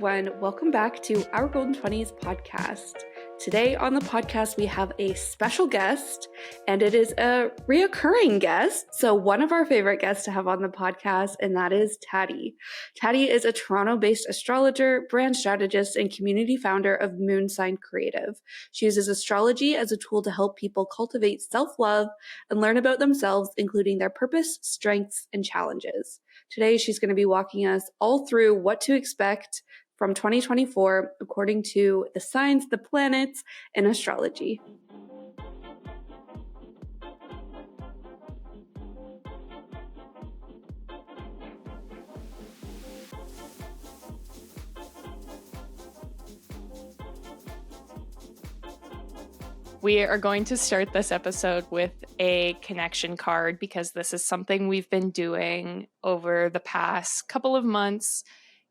everyone. Welcome back to our Golden 20s podcast. Today on the podcast, we have a special guest, and it is a reoccurring guest. So one of our favorite guests to have on the podcast, and that is Tati. Tati is a Toronto-based astrologer, brand strategist, and community founder of Moon Sign Creative. She uses astrology as a tool to help people cultivate self-love and learn about themselves, including their purpose, strengths, and challenges. Today, she's going to be walking us all through what to expect from 2024 according to the signs, the planets, and astrology. We are going to start this episode with a connection card because this is something we've been doing over the past couple of months,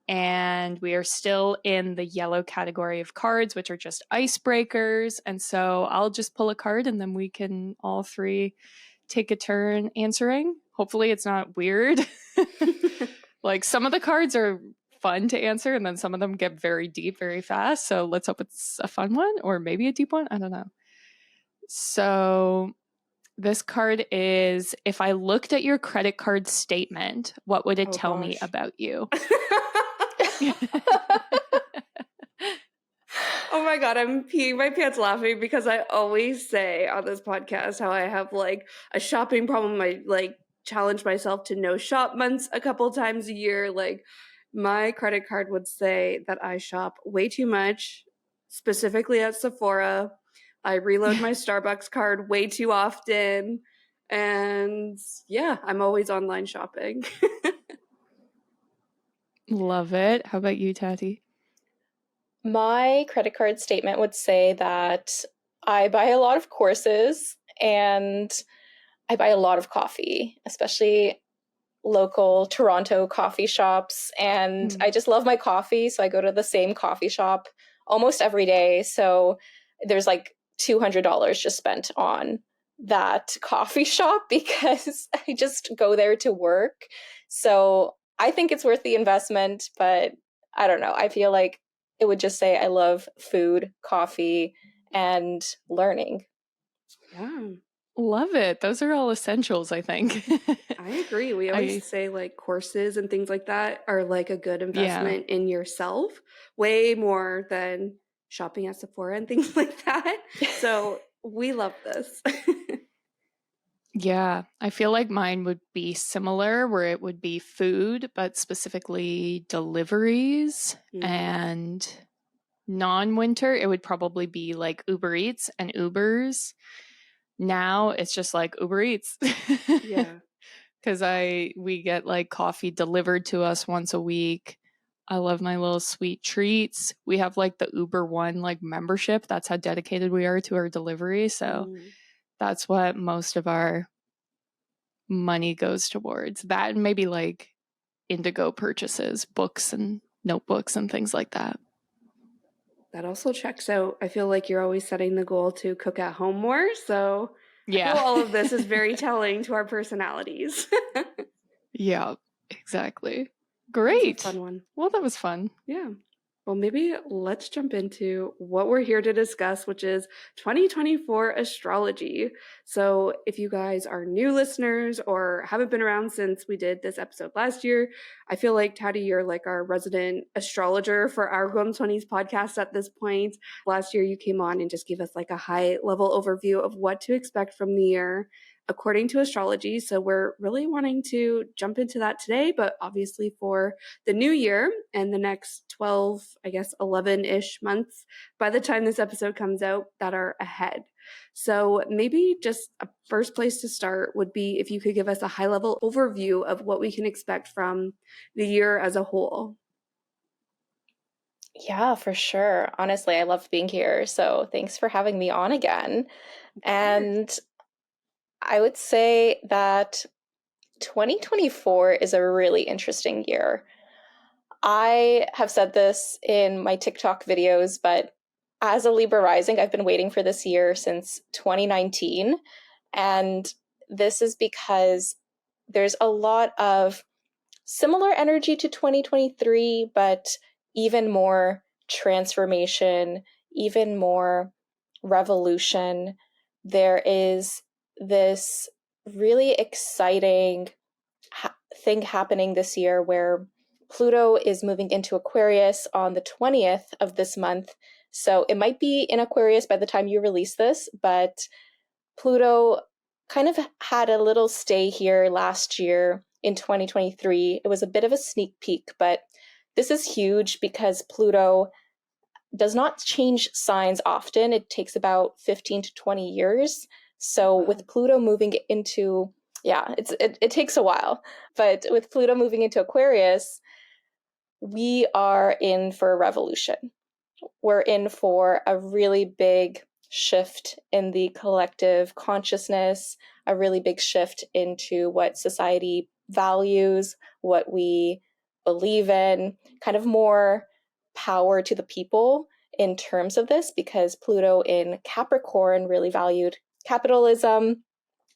and we are still in the yellow category of cards, which are just icebreakers. And so I'll just pull a card and then we can all three take a turn answering. Hopefully it's not weird. Like some of the cards are fun to answer and then some of them get very deep very fast. So let's hope it's a fun one or maybe a deep one. I don't know. So this card is, if I looked at your credit card statement, what would it tell me about you? Oh my God, I'm peeing my pants laughing because I always say on this podcast how I have like a shopping problem. I like challenge myself to no shop months a couple times a year. Like my credit card would say that I shop way too much, specifically at Sephora. I reload my Starbucks card way too often. And yeah, I'm always online shopping. Love it. How about you, Tati? My credit card statement would say that I buy a lot of courses and I buy a lot of coffee, especially local Toronto coffee shops. And I just love my coffee. So I go to the same coffee shop almost every day. So there's like $200 just spent on that coffee shop because I just go there to work. So I think it's worth the investment, but I don't know. I feel like it would just say I love food, coffee, and learning. Yeah. Love it. Those are all essentials, I think. I agree. We always say like courses and things like that are like a good investment in yourself, way more than shopping at Sephora and things like that. So we love this. Yeah, I feel like mine would be similar, where it would be food, but specifically deliveries. And non-winter, it would probably be like Uber Eats and Ubers. Now it's just like Uber Eats. Yeah. Because we get like coffee delivered to us once a week. I love my little sweet treats. We have like the Uber One like membership. That's how dedicated we are to our delivery. So that's what most of our money goes towards. That and maybe like Indigo purchases, books and notebooks and things like that. That also checks out. I feel like you're always setting the goal to cook at home more. So yeah, I feel all of this is very telling to our personalities. Yeah, exactly. Great. Fun one. Well, that was fun. Yeah. Well, maybe let's jump into what we're here to discuss, which is 2024 astrology. So if you guys are new listeners or haven't been around since we did this episode last year, I feel like, Tati, you're like our resident astrologer for our Golden 20s podcast at this point. Last year, you came on and just gave us like a high-level overview of what to expect from the year according to astrology. So we're really wanting to jump into that today, but obviously for the new year and the next 12, I guess 11-ish months by the time this episode comes out that are ahead. So maybe just a first place to start would be if you could give us a high-level overview of what we can expect from the year as a whole. Yeah, for sure. Honestly, I love being here. So thanks for having me on again. And I would say that 2024 is a really interesting year. I have said this in my TikTok videos, but as a Libra rising, I've been waiting for this year since 2019. And this is because there's a lot of similar energy to 2023, but even more transformation, even more revolution. There is this really exciting thing happening this year where Pluto is moving into Aquarius on the 20th of this month. So it might be in Aquarius by the time you release this, but Pluto kind of had a little stay here last year in 2023. It was a bit of a sneak peek, but this is huge because Pluto does not change signs often. It takes about 15 to 20 years. So with Pluto moving into, it takes a while. But with Pluto moving into Aquarius, we are in for a revolution. We're in for a really big shift in the collective consciousness, a really big shift into what society values, what we believe in, kind of more power to the people in terms of this, because Pluto in Capricorn really valued capitalism.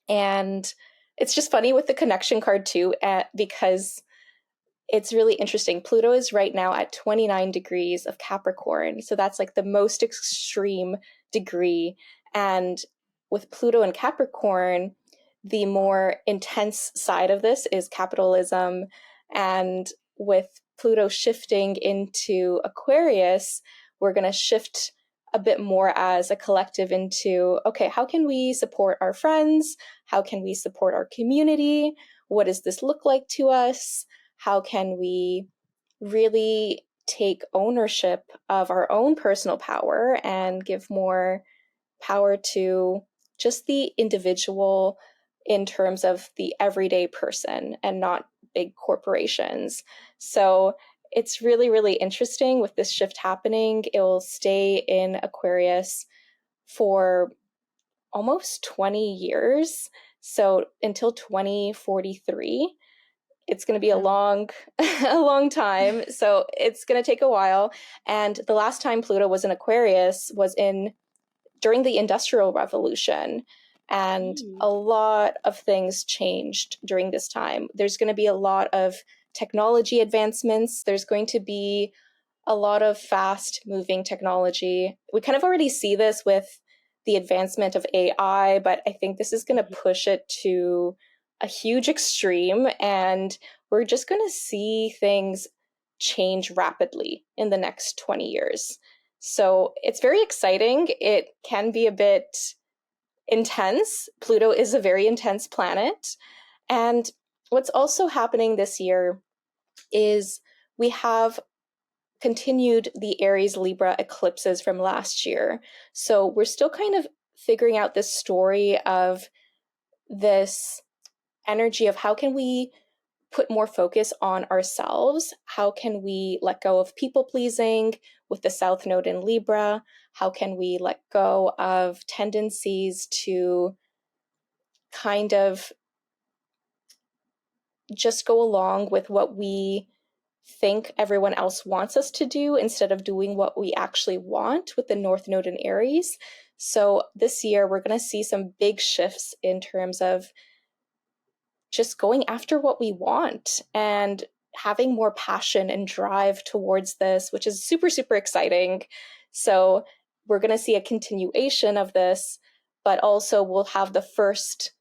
And it's just funny with the connection card too, because it's really interesting. Pluto is right now at 29 degrees of Capricorn. So that's like the most extreme degree. And with Pluto and Capricorn, the more intense side of this is capitalism. And with Pluto shifting into Aquarius, we're going to shift a bit more as a collective into, okay, how can we support our friends? How can we support our community? What does this look like to us? How can we really take ownership of our own personal power and give more power to just the individual in terms of the everyday person and not big corporations? So it's really, really interesting with this shift happening. It will stay in Aquarius for almost 20 years. So until 2043. It's going to be a long time. So it's going to take a while. And the last time Pluto was in Aquarius was during the Industrial Revolution. And a lot of things changed during this time. There's going to be a lot of technology advancements. There's going to be a lot of fast moving technology. We kind of already see this with the advancement of AI, but I think this is going to push it to a huge extreme, and we're just going to see things change rapidly in the next 20 years. So it's very exciting. It can be a bit intense. Pluto is a very intense planet. And what's also happening this year is we have continued the Aries Libra eclipses from last year. So we're still kind of figuring out this story of this energy of how can we put more focus on ourselves? How can we let go of people pleasing with the South Node in Libra? How can we let go of tendencies to kind of just go along with what we think everyone else wants us to do instead of doing what we actually want with the North Node in Aries? So this year, we're going to see some big shifts in terms of just going after what we want and having more passion and drive towards this, which is super, super exciting. So we're going to see a continuation of this, but also we'll have the first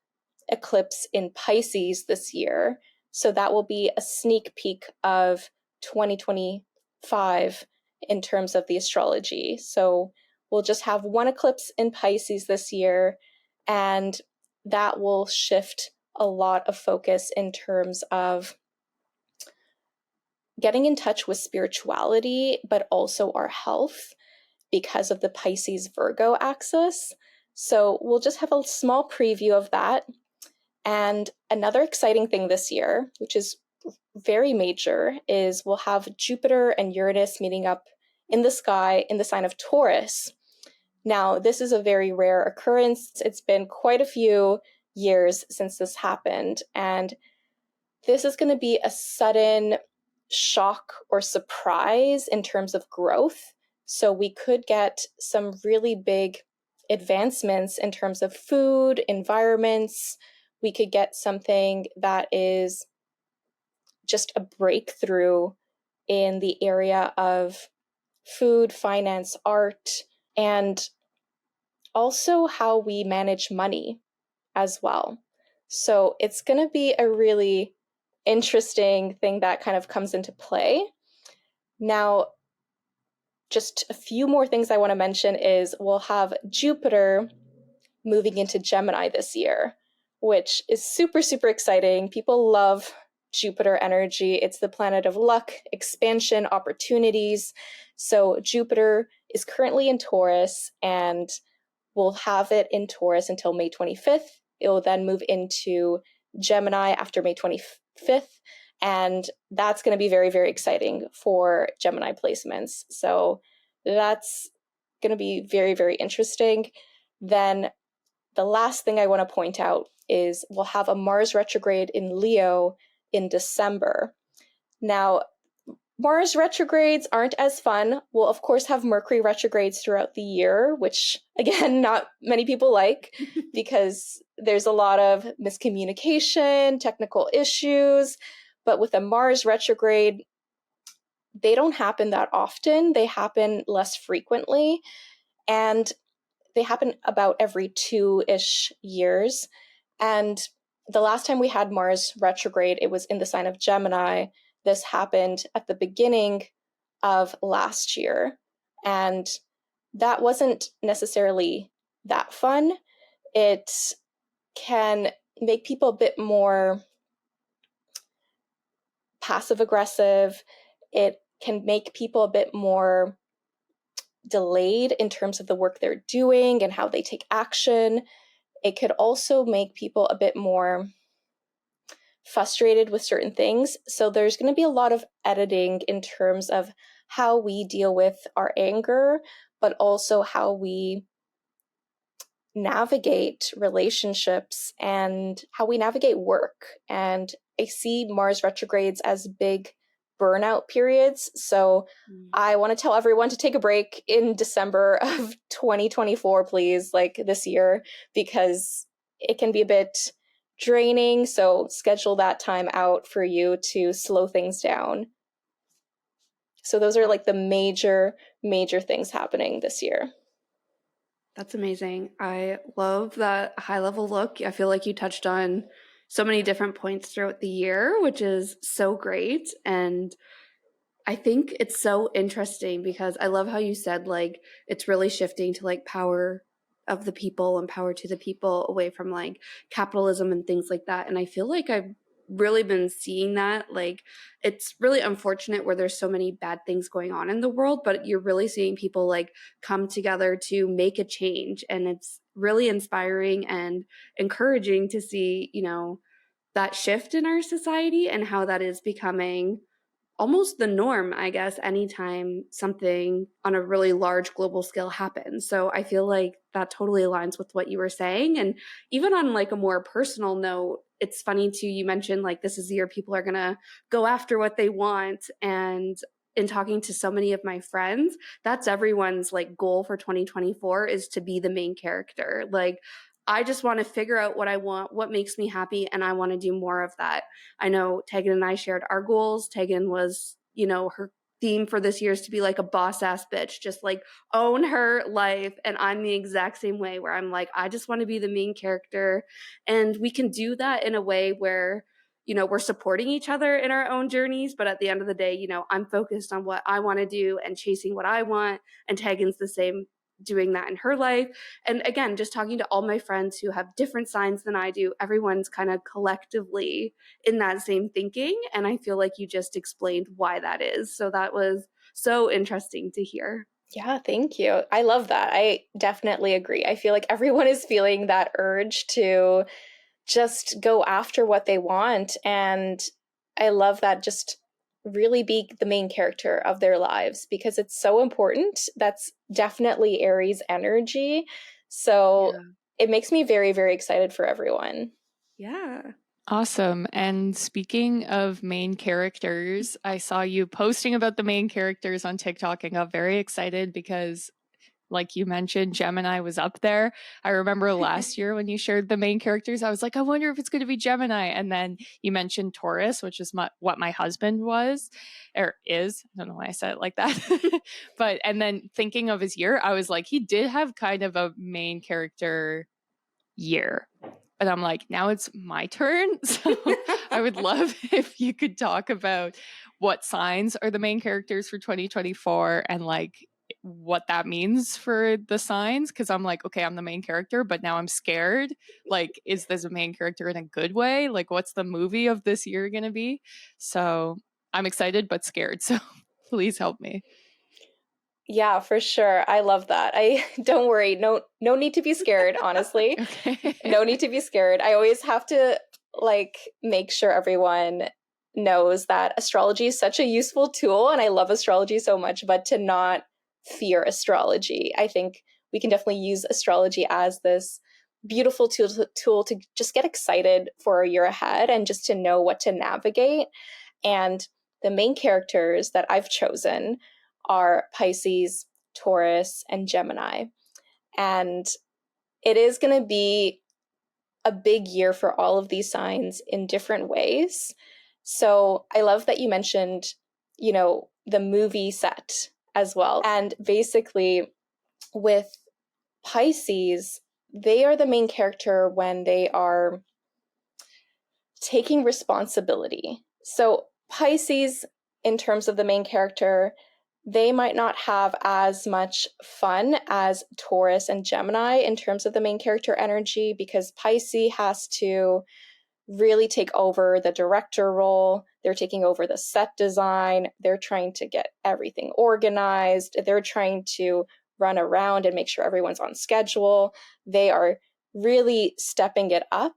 eclipse in Pisces this year. So that will be a sneak peek of 2025 in terms of the astrology. So we'll just have one eclipse in Pisces this year, and that will shift a lot of focus in terms of getting in touch with spirituality, but also our health because of the Pisces Virgo axis. So we'll just have a small preview of that. And another exciting thing this year, which is very major, is we'll have Jupiter and Uranus meeting up in the sky in the sign of Taurus. Now, this is a very rare occurrence. It's been quite a few years since this happened, and this is going to be a sudden shock or surprise in terms of growth. So we could get some really big advancements in terms of food, environments. We could get something that is just a breakthrough in the area of food, finance, art, and also how we manage money as well. So it's going to be a really interesting thing that kind of comes into play. Now, just a few more things I want to mention is we'll have Jupiter moving into Gemini this year, which is super, super exciting. People love Jupiter energy. It's the planet of luck, expansion, opportunities. So Jupiter is currently in Taurus, and we'll have it in Taurus until May 25th. It will then move into Gemini after May 25th. And that's going to be very, very exciting for Gemini placements. So that's going to be very, very interesting. Then the last thing I want to point out is we'll have a Mars retrograde in Leo in December. Now, Mars retrogrades aren't as fun. We'll, of course, have Mercury retrogrades throughout the year, which, again, not many people like because there's a lot of miscommunication, technical issues. But with a Mars retrograde, they don't happen that often. They happen less frequently. And they happen about every 2-ish years. And the last time we had Mars retrograde, it was in the sign of Gemini. This happened at the beginning of last year. And that wasn't necessarily that fun. It can make people a bit more passive aggressive. It can make people a bit more delayed in terms of the work they're doing and how they take action. It could also make people a bit more frustrated with certain things. So there's going to be a lot of editing in terms of how we deal with our anger, but also how we navigate relationships and how we navigate work. And I see Mars retrogrades as big burnout periods. So I want to tell everyone to take a break in December of 2024, please, like this year, because it can be a bit draining. So schedule that time out for you to slow things down. So those are like the major things happening this year. That's amazing. I love that high level look. I feel like you touched on so many different points throughout the year, which is so great. And I think it's so interesting because I love how you said like it's really shifting to like power of the people and power to the people away from like capitalism and things like that. And I feel like I've really been seeing that. Like it's really unfortunate where there's so many bad things going on in the world, but you're really seeing people like come together to make a change. And it's really inspiring and encouraging to see, you know, that shift in our society and how that is becoming almost the norm, I guess, anytime something on a really large global scale happens. So I feel like that totally aligns with what you were saying. And even on like a more personal note, it's funny too, you mentioned like this is the year people are going to go after what they want. And in talking to so many of my friends, that's everyone's like goal for 2024 is to be the main character. Like, I just want to figure out what I want, what makes me happy, and I want to do more of that. I know Tegan and I shared our goals. Tegan was, you know, her theme for this year is to be like a boss ass bitch, just like own her life. And I'm the exact same way where I'm like, I just want to be the main character. And we can do that in a way where, you know, we're supporting each other in our own journeys. But at the end of the day, you know, I'm focused on what I want to do and chasing what I want. And Tegan's the same, doing that in her life. And again, just talking to all my friends who have different signs than I do, everyone's kind of collectively in that same thinking. And I feel like you just explained why that is. So that was so interesting to hear. Yeah, thank you. I love that. I definitely agree. I feel like everyone is feeling that urge to just go after what they want. And I love that, just really be the main character of their lives because it's so important. That's definitely Aries energy. So it makes me very, very excited for everyone. Yeah. Awesome. And speaking of main characters, I saw you posting about the main characters on TikTok and got very excited because like you mentioned, Gemini was up there. I remember last year when you shared the main characters, I was like, I wonder if it's going to be Gemini. And then you mentioned Taurus, which is what my husband was or is. I don't know why I said it like that. But, and then thinking of his year, I was like, he did have kind of a main character year. And I'm like, now it's my turn. So I would love if you could talk about what signs are the main characters for 2024 and like what that means for the signs. Cause I'm like, okay, I'm the main character, but now I'm scared. Like, is this a main character in a good way? Like, what's the movie of this year going to be? So I'm excited, but scared. So please help me. Yeah, for sure. I love that. I don't worry. No need to be scared, honestly. Okay. No need to be scared. I always have to like make sure everyone knows that astrology is such a useful tool and I love astrology so much, but to not fear astrology. I think we can definitely use astrology as this beautiful tool to just get excited for a year ahead and just to know what to navigate. And the main characters that I've chosen are Pisces, Taurus, and Gemini. And it is going to be a big year for all of these signs in different ways. So I love that you mentioned, the movie set as well. And basically, with Pisces, they are the main character when they are taking responsibility. So Pisces, in terms of the main character, they might not have as much fun as Taurus and Gemini in terms of the main character energy, because Pisces has to really take over the director role. They're taking over the set design. They're trying to get everything organized. They're trying to run around and make sure everyone's on schedule. They are really stepping it up.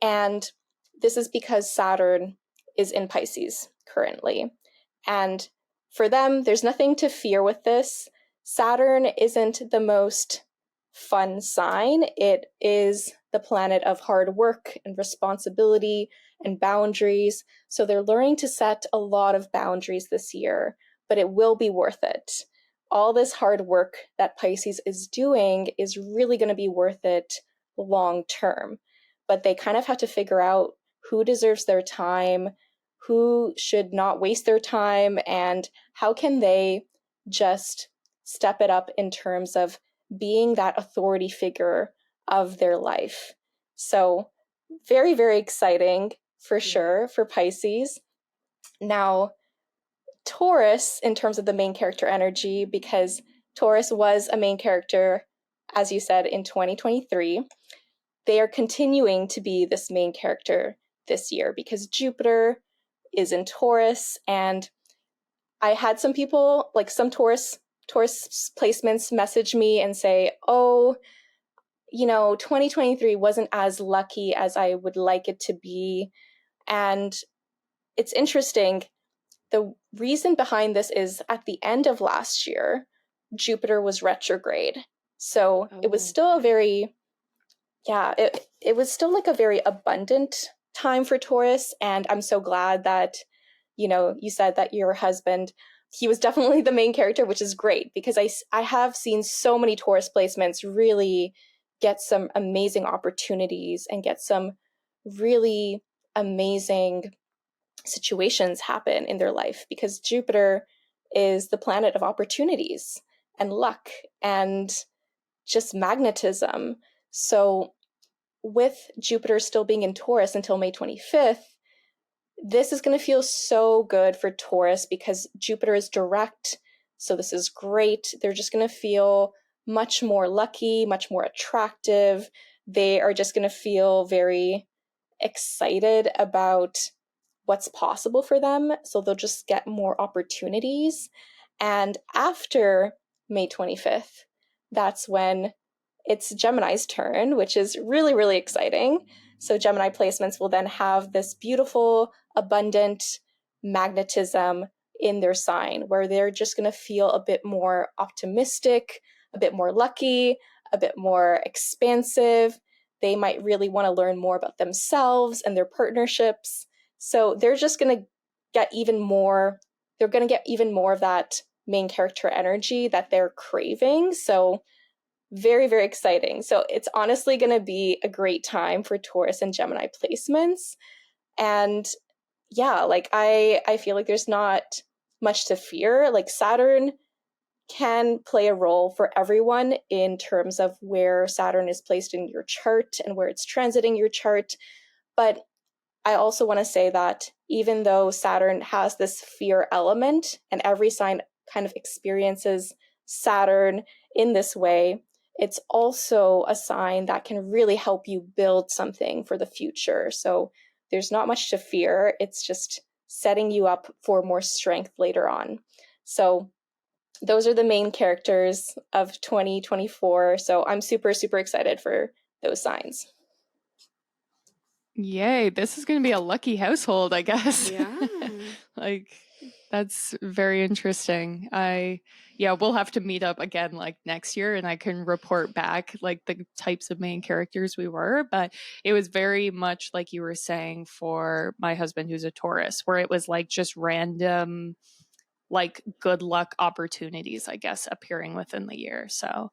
And this is because Saturn is in Pisces currently. And for them, there's nothing to fear with this. Saturn isn't the most fun sign. It is the planet of hard work and responsibility and boundaries. So they're learning to set a lot of boundaries this year, but it will be worth it. All this hard work that Pisces is doing is really going to be worth it long term. But they kind of have to figure out who deserves their time, who should not waste their time, and how can they just step it up in terms of being that authority figure of their life. So very, very exciting for sure for Pisces. Now, Taurus, in terms of the main character energy, because Taurus was a main character, as you said, in 2023, they are continuing to be this main character this year because Jupiter is in Taurus. And I had some people, like some Taurus placements, message me and say, oh, 2023 wasn't as lucky as I would like it to be. And it's interesting. The reason behind this is at the end of last year, Jupiter was retrograde. So it was still it was still like a very abundant time for Taurus. And I'm so glad that, you said that your husband, he was definitely the main character, which is great because I have seen so many Taurus placements really get some amazing opportunities and get some really amazing situations happen in their life because Jupiter is the planet of opportunities and luck and just magnetism. So with Jupiter still being in Taurus until May 25th, this is going to feel so good for Taurus because Jupiter is direct. So this is great. They're just going to feel much more lucky, much more attractive. They are just going to feel very excited about what's possible for them. So they'll just get more opportunities. And after May 25th, that's when it's Gemini's turn, which is really, really exciting. So Gemini placements will then have this beautiful, abundant magnetism in their sign where they're just going to feel a bit more optimistic, a bit more lucky, a bit more expansive. They might really want to learn more about themselves and their partnerships. So they're just going to get even more, they're going to get even more of that main character energy that they're craving. So very, very exciting. So it's honestly going to be a great time for Taurus and Gemini placements. And yeah, like I feel like there's not much to fear. Like Saturn can play a role for everyone in terms of where Saturn is placed in your chart and where it's transiting your chart. But I also want to say that even though Saturn has this fear element and every sign kind of experiences Saturn in this way, it's also a sign that can really help you build something for the future. So there's not much to fear. It's just setting you up for more strength later on. So those are the main characters of 2024. So I'm super, super excited for those signs. Yay, this is going to be a lucky household, I guess. Yeah. Like, that's very interesting. We'll have to meet up again like next year and I can report back like the types of main characters we were. But it was very much like you were saying for my husband who's a Taurus, where it was like just random, like good luck opportunities, I guess, appearing within the year. So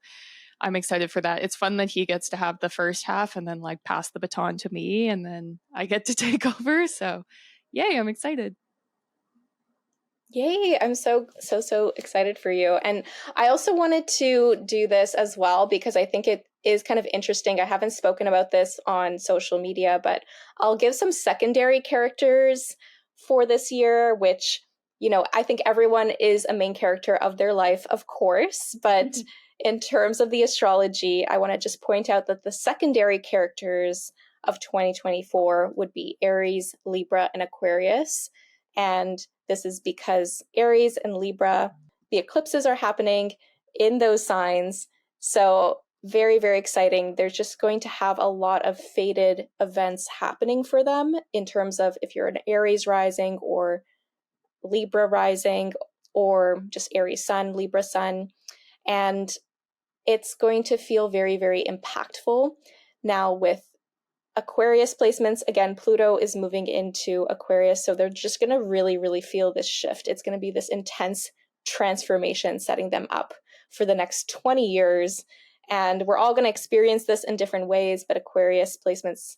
I'm excited for that. It's fun that he gets to have the first half and then like pass the baton to me and then I get to take over. So yay, I'm excited. Yay, I'm so excited for you. And I also wanted to do this as well because I think it is kind of interesting. I haven't spoken about this on social media, but I'll give some secondary characters for this year, which, I think everyone is a main character of their life, of course. But in terms of the astrology, I want to just point out that the secondary characters of 2024 would be Aries, Libra, and Aquarius. And this is because Aries and Libra, the eclipses are happening in those signs. So very, very exciting. They're just going to have a lot of fated events happening for them in terms of if you're an Aries rising or Libra rising or just Aries sun, Libra sun. And it's going to feel very, very impactful. Now with Aquarius placements, again, Pluto is moving into Aquarius, so they're just going to really, really feel this shift. It's going to be this intense transformation setting them up for the next 20 years. And we're all going to experience this in different ways, but Aquarius placements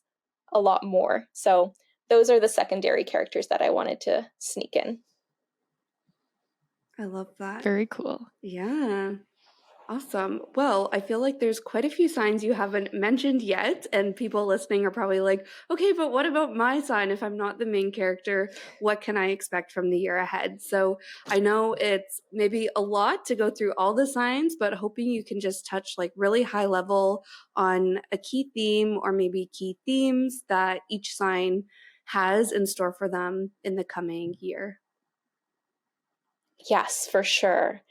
a lot more. So those are the secondary characters that I wanted to sneak in. I love that. Very cool. Yeah. Awesome. Well, I feel like there's quite a few signs you haven't mentioned yet, and people listening are probably like, okay, but what about my sign? If I'm not the main character, what can I expect from the year ahead? So I know it's maybe a lot to go through all the signs, but hoping you can just touch like really high level on a key theme or maybe key themes that each sign has in store for them in the coming year. Yes, for sure.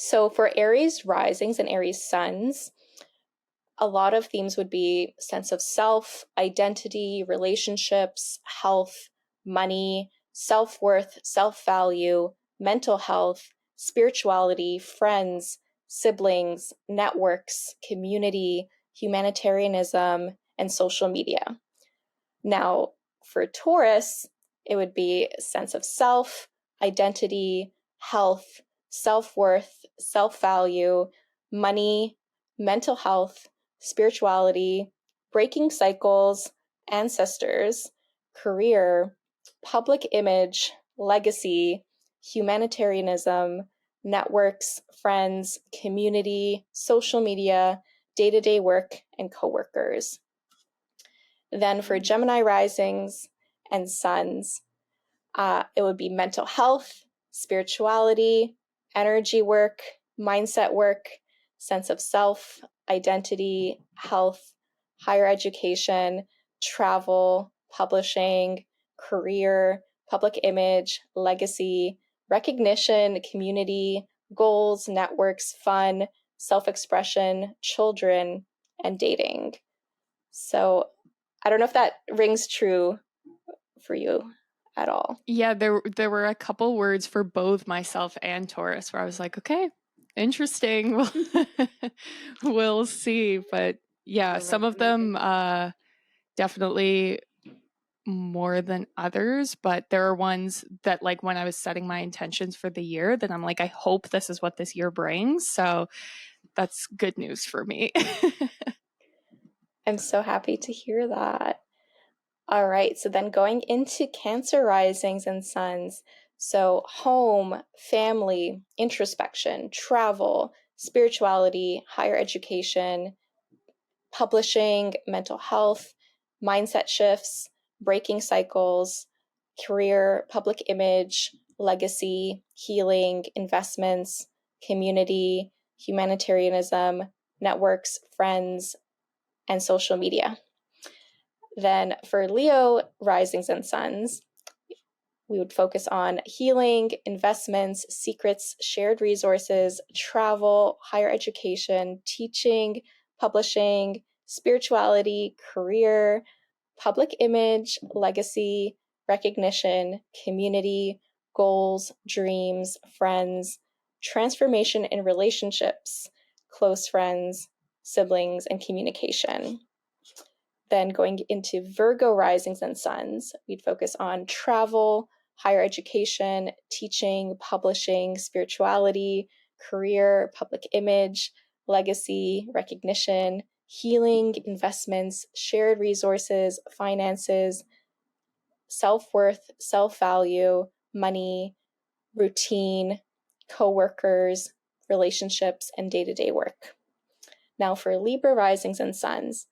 So for Aries risings and Aries suns, a lot of themes would be sense of self, identity, relationships, health, money, self-worth, self-value, mental health, spirituality, friends, siblings, networks, community, humanitarianism, and social media. Now, for Taurus, it would be sense of self, identity, health, self-worth, self-value, money, mental health, spirituality, breaking cycles, ancestors, career, public image, legacy, humanitarianism, networks, friends, community, social media, day-to-day work, and coworkers. Then for Gemini risings and suns, it would be mental health, spirituality, energy work, mindset work, sense of self, identity, health, higher education, travel, publishing, career, public image, legacy, recognition, community, goals, networks, fun, self-expression, children, and dating. So I don't know if that rings true for you at all. Yeah, there were a couple words for both myself and Taurus where I was like, okay, interesting. We'll see. But yeah, some of them definitely more than others, but there are ones that, like, when I was setting my intentions for the year, that I'm like, I hope this is what this year brings. So that's good news for me. I'm so happy to hear that. All right, so then going into Cancer risings and suns. So home, family, introspection, travel, spirituality, higher education, publishing, mental health, mindset shifts, breaking cycles, career, public image, legacy, healing, investments, community, humanitarianism, networks, friends, and social media. Then for Leo risings and suns, we would focus on healing, investments, secrets, shared resources, travel, higher education, teaching, publishing, spirituality, career, public image, legacy, recognition, community, goals, dreams, friends, transformation in relationships, close friends, siblings, and communication. Then going into Virgo risings and suns, we'd focus on travel, higher education, teaching, publishing, spirituality, career, public image, legacy, recognition, healing, investments, shared resources, finances, self-worth, self-value, money, routine, co-workers, relationships, and day-to-day work. Now for Libra risings and suns,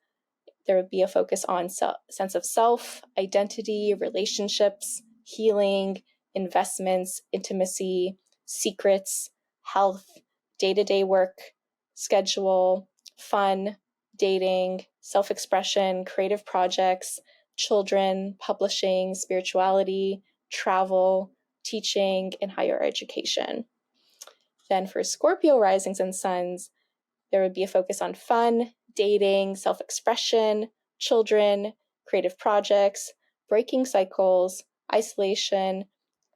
there would be a focus on sense of self, identity, relationships, healing, investments, intimacy, secrets, health, day-to-day work, schedule, fun, dating, self-expression, creative projects, children, publishing, spirituality, travel, teaching, and higher education. Then for Scorpio risings and suns, there would be a focus on fun, dating, self-expression, children, creative projects, breaking cycles, isolation,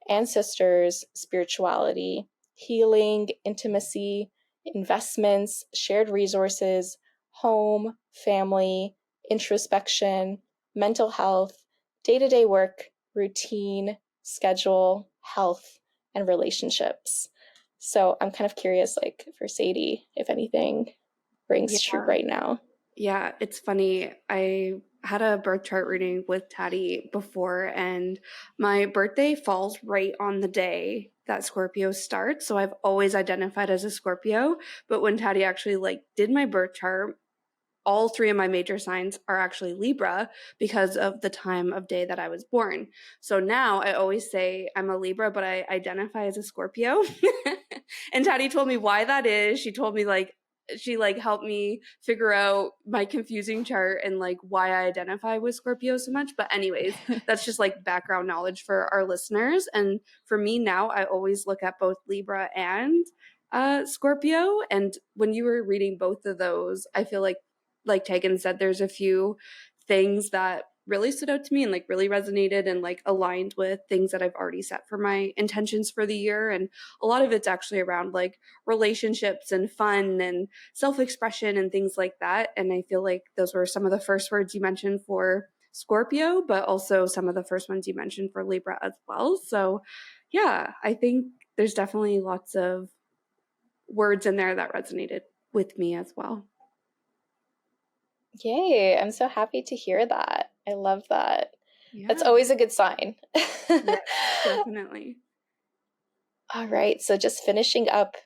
ancestors, spirituality, healing, intimacy, investments, shared resources, home, family, introspection, mental health, day-to-day work, routine, schedule, health, and relationships. So I'm kind of curious, like for Sadie, if anything rings true right now. Yeah, it's funny. I had a birth chart reading with Tati before, and my birthday falls right on the day that Scorpio starts. So I've always identified as a Scorpio. But when Tati actually did my birth chart, all three of my major signs are actually Libra because of the time of day that I was born. So now I always say I'm a Libra, but I identify as a Scorpio. And Tati told me why that is. She told me she helped me figure out my confusing chart and why I identify with Scorpio so much. But anyways, that's just background knowledge for our listeners. And for me now, I always look at both Libra and Scorpio. And when you were reading both of those, I feel like Tegan said, there's a few things that really stood out to me and really resonated and aligned with things that I've already set for my intentions for the year. And a lot of it's actually around relationships and fun and self-expression and things like that. And I feel like those were some of the first words you mentioned for Scorpio, but also some of the first ones you mentioned for Libra as well. So yeah, I think there's definitely lots of words in there that resonated with me as well. Yay, I'm so happy to hear that. I love that. Yeah. That's always a good sign. Yes, definitely. All right, so just finishing up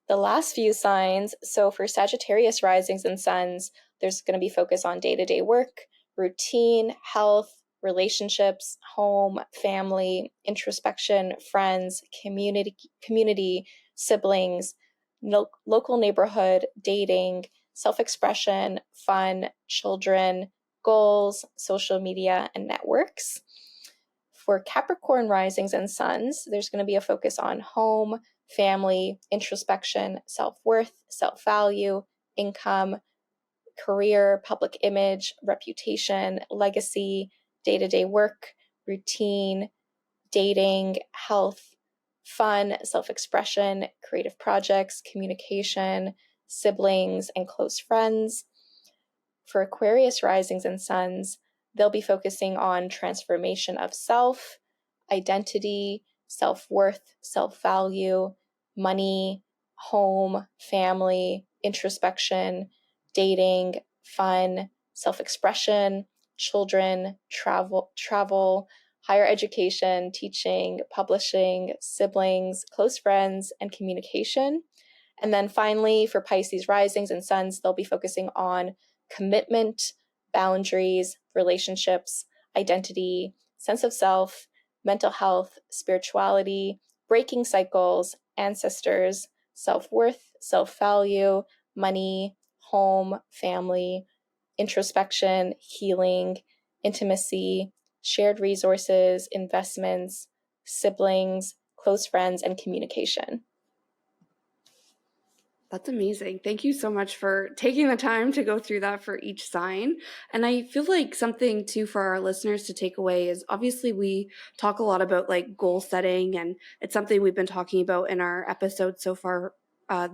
the last few signs. So for Sagittarius risings and suns, there's going to be focus on day-to-day work, routine, health, relationships, home, family, introspection, friends, community, siblings, local neighborhood, dating, self-expression, fun, children, goals, social media, and networks. For Capricorn risings and suns, there's going to be a focus on home, family, introspection, self-worth, self-value, income, career, public image, reputation, legacy, day-to-day work, routine, dating, health, fun, self-expression, creative projects, communication, siblings, and close friends. For Aquarius risings and suns, they'll be focusing on transformation of self, identity, self-worth, self-value, money, home, family, introspection, dating, fun, self-expression, children, travel, higher education, teaching, publishing, siblings, close friends, and communication. And then finally, for Pisces risings and suns, they'll be focusing on commitment, boundaries, relationships, identity, sense of self, mental health, spirituality, breaking cycles, ancestors, self-worth, self-value, money, home, family, introspection, healing, intimacy, shared resources, investments, siblings, close friends, and communication. That's amazing. Thank you so much for taking the time to go through that for each sign. And I feel like something too for our listeners to take away is obviously we talk a lot about like goal setting, and it's something we've been talking about in our episodes so far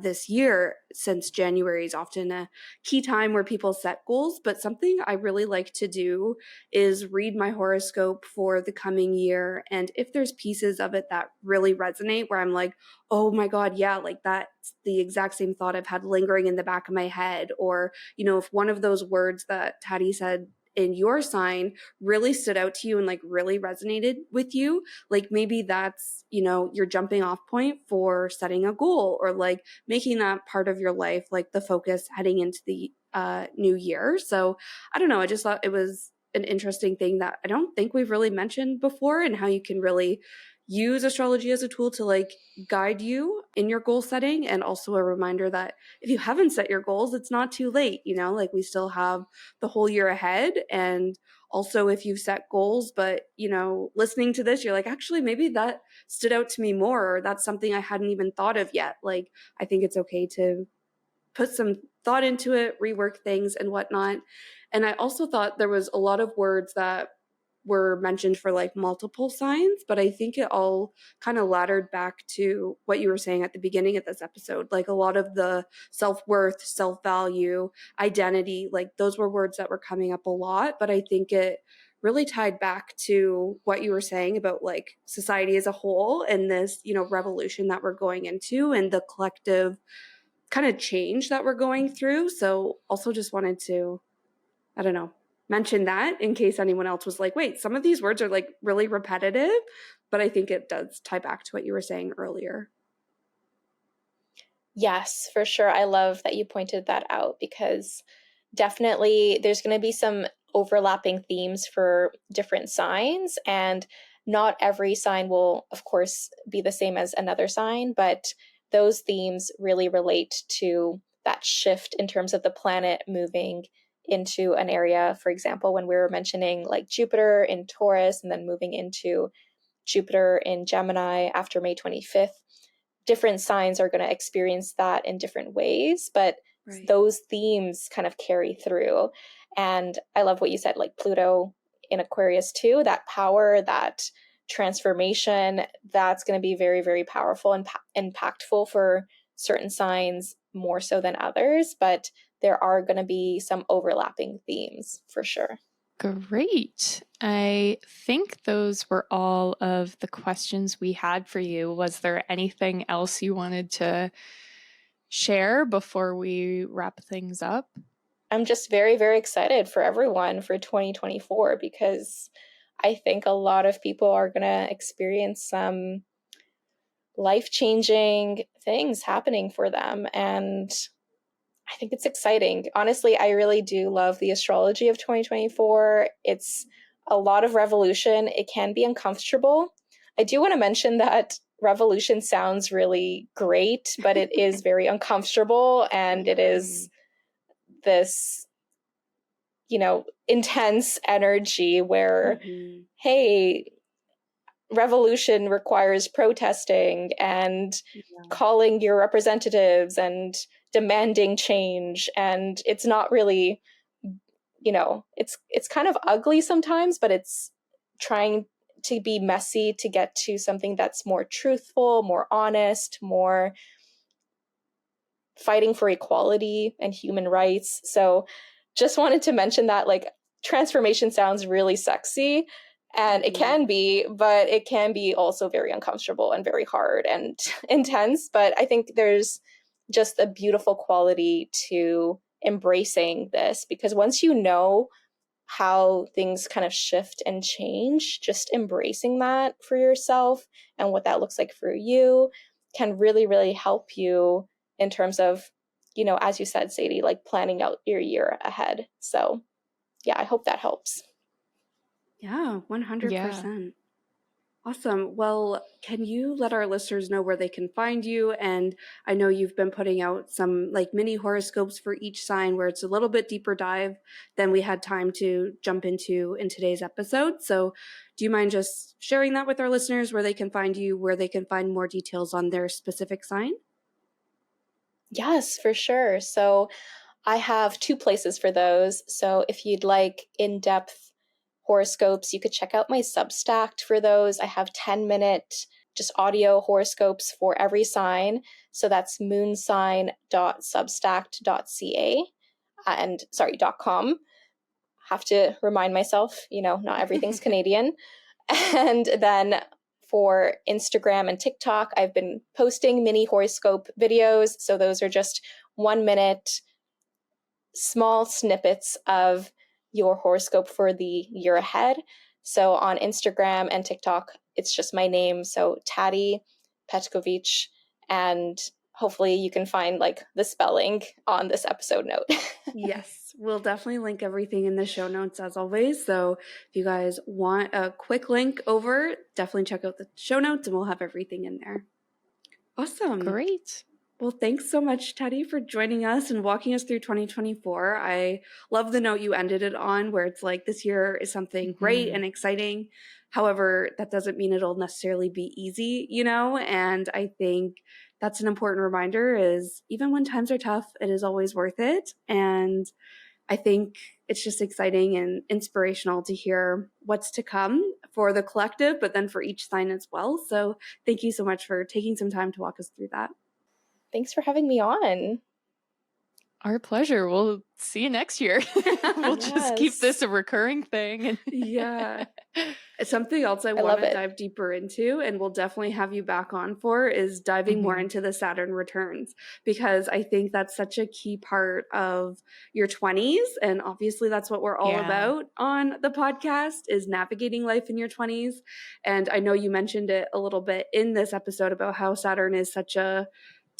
this year, since January is often a key time where people set goals. But something I really like to do is read my horoscope for the coming year. And if there's pieces of it that really resonate where I'm like, oh my God, yeah, like that's the exact same thought I've had lingering in the back of my head. Or, you know, if one of those words that Tati said in your sign really stood out to you and like really resonated with you, like maybe that's, you know, your jumping off point for setting a goal or like making that part of your life, like the focus heading into the new year. So I don't know. I just thought it was an interesting thing that I don't think we've really mentioned before, and how you can really use astrology as a tool to like guide you in your goal setting, and also a reminder that if you haven't set your goals, it's not too late, you know, like we still have the whole year ahead. And also if you've set goals but, you know, listening to this you're like, actually maybe that stood out to me more, or that's something I hadn't even thought of yet, like I think it's okay to put some thought into it, rework things and whatnot. And I also thought there was a lot of words that were mentioned for like multiple signs, but I think it all kind of laddered back to what you were saying at the beginning of this episode. Like a lot of the self-worth, self-value, identity, like those were words that were coming up a lot, but I think it really tied back to what you were saying about like society as a whole and this, you know, revolution that we're going into and the collective kind of change that we're going through. So also just wanted to, I don't know, mention that in case anyone else was like, wait, some of these words are like really repetitive, but I think it does tie back to what you were saying earlier. Yes, for sure. I love that you pointed that out, because definitely there's going to be some overlapping themes for different signs, and not every sign will, of course, be the same as another sign, but those themes really relate to that shift in terms of the planet moving into an area. For example, when we were mentioning like Jupiter in Taurus and then moving into Jupiter in Gemini after May 25th, different signs are going to experience that in different ways, but right, those themes kind of carry through. And I love what you said, like Pluto in Aquarius too, that power, that transformation, that's going to be very, very powerful and impactful for certain signs more so than others, but there are going to be some overlapping themes for sure. Great. I think those were all of the questions we had for you. Was there anything else you wanted to share before we wrap things up? I'm just very, very excited for everyone for 2024, because I think a lot of people are going to experience some life-changing things happening for them. And I think it's exciting. Honestly, I really do love the astrology of 2024. It's a lot of revolution. It can be uncomfortable. I do want to mention that revolution sounds really great, but it is very uncomfortable, and it is this, you know, intense energy where, hey, revolution requires protesting and calling your representatives and demanding change. And it's not really, you know, it's kind of ugly sometimes, but it's trying to be messy to get to something that's more truthful, more honest, more fighting for equality and human rights. So just wanted to mention that, like, transformation sounds really sexy, and it can be, but it can be also very uncomfortable and very hard and intense. But I think there's just a beautiful quality to embracing this, because once you know how things kind of shift and change, just embracing that for yourself and what that looks like for you can really, really help you in terms of, as you said, Sadie, like planning out your year ahead. So yeah, I hope that helps. Yeah, 100%. Yeah. Awesome. Well, can you let our listeners know where they can find you? And I know you've been putting out some like mini horoscopes for each sign where it's a little bit deeper dive than we had time to jump into in today's episode. So do you mind just sharing that with our listeners, where they can find you, where they can find more details on their specific sign? Yes, for sure. So I have two places for those. So if you'd like in-depth horoscopes, you could check out my Substack for those. I have 10-minute just audio horoscopes for every sign. So that's moonsign.substack.ca and .com. Have to remind myself, not everything's Canadian. And then for Instagram and TikTok, I've been posting mini horoscope videos. So those are just 1 minute small snippets of your horoscope for the year ahead. So on Instagram and TikTok, it's just my name. So Tati, Petkovic, and hopefully you can find like the spelling on this episode note. Yes, we'll definitely link everything in the show notes as always. So if you guys want a quick link over, definitely check out the show notes and we'll have everything in there. Awesome. Great. Well, thanks so much, Tati, for joining us and walking us through 2024. I love the note you ended it on, where it's like this year is something great and exciting. However, that doesn't mean it'll necessarily be easy, and I think that's an important reminder is even when times are tough, it is always worth it. And I think it's just exciting and inspirational to hear what's to come for the collective, but then for each sign as well. So thank you so much for taking some time to walk us through that. Thanks for having me on. Our pleasure. We'll see you next year. We'll just keep this a recurring thing. Yeah. Something else I want to dive deeper into, and we'll definitely have you back on for, is diving more into the Saturn returns, because I think that's such a key part of your 20s. And obviously that's what we're all about on the podcast, is navigating life in your 20s. And I know you mentioned it a little bit in this episode about how Saturn is such a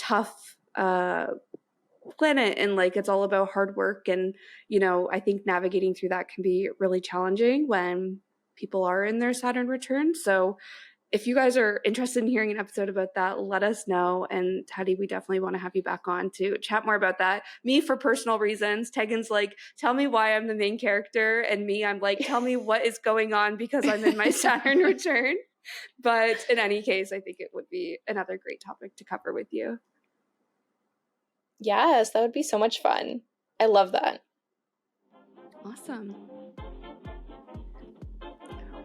tough planet, and like it's all about hard work, and I think navigating through that can be really challenging when people are in their Saturn return. So if you guys are interested in hearing an episode about that, let us know. And Tati, we definitely want to have you back on to chat more about that. Me, for personal reasons. Tegan's like, tell me why I'm the main character, and me, I'm like, tell me what is going on because I'm in my Saturn return. But in any case, I think it would be another great topic to cover with you. Yes, that would be so much fun. I love that. Awesome.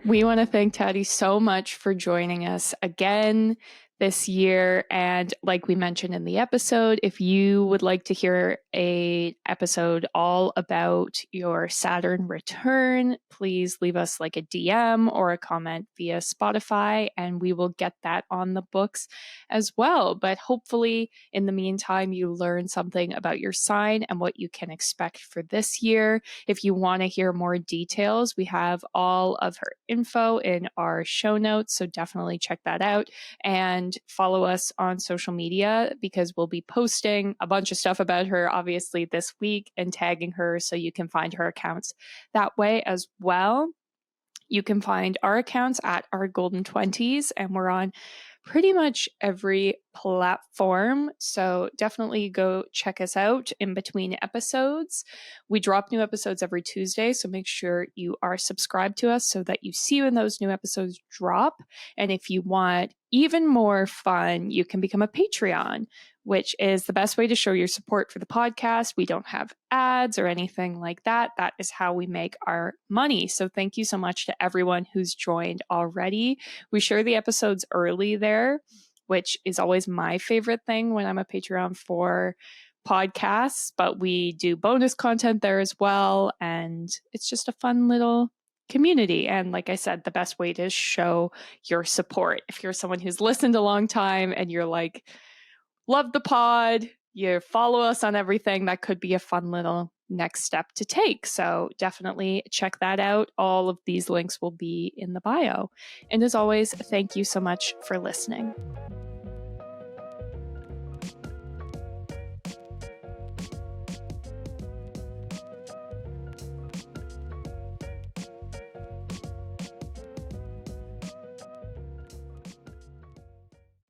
We want to thank Tati so much for joining us again this year. And like we mentioned in the episode, if you would like to hear a episode all about your Saturn return, please leave us like a DM or a comment via Spotify, and we will get that on the books as well. But hopefully in the meantime, you learn something about your sign and what you can expect for this year. If you want to hear more details, we have all of her info in our show notes, so definitely check that out. And follow us on social media, because we'll be posting a bunch of stuff about her obviously this week and tagging her, so you can find her accounts that way as well. You can find our accounts at our Golden 20s, and we're on pretty much every platform. So definitely go check us out in between episodes. We drop new episodes every Tuesday, so make sure you are subscribed to us so that you see when those new episodes drop. And if you want even more fun, you can become a Patreon, which is the best way to show your support for the podcast. We don't have ads or anything like that. That is how we make our money. So thank you so much to everyone who's joined already. We share the episodes early there, which is always my favorite thing when I'm a Patreon for podcasts, but we do bonus content there as well. And it's just a fun little community. And like I said, the best way to show your support, if you're someone who's listened a long time and you're like, love the pod, you follow us on everything, that could be a fun little next step to take. So definitely check that out. All of these links will be in the bio. And as always, thank you so much for listening.